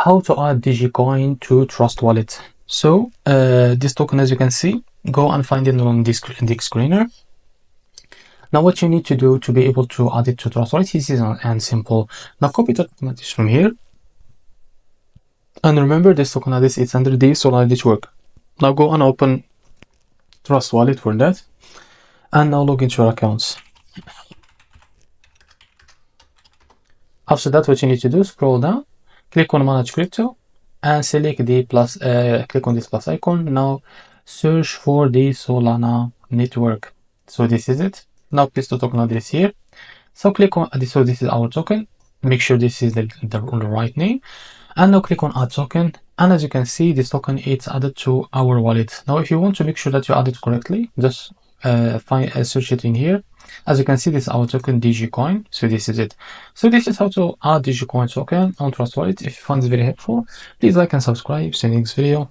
how to add Digicoin to Trust Wallet. So this token, as you can see, go and find it on this screener. Now what you need to do to be able to add it to Trust Wallet is easy and simple. Now copy the token address from here. And remember, this token address is under the Solana network. Now go and open Trust Wallet for that. And now log into your accounts. After that, what you need to do, scroll down, click on Manage Crypto, and select the plus. Click on this plus icon. Now search for the Solana network. So this is it. Now paste the token address here. So click on this. So this is our token. Make sure this is the right name. And now click on Add Token. And as you can see, this token is added to our wallet. Now, if you want to make sure that you add it correctly, just search it in here. As you can see, this is our token Digicoin. So this is it. So this is how to add Digicoin token on Trust Wallet. If you found this very helpful, please like and subscribe. See you in the next video.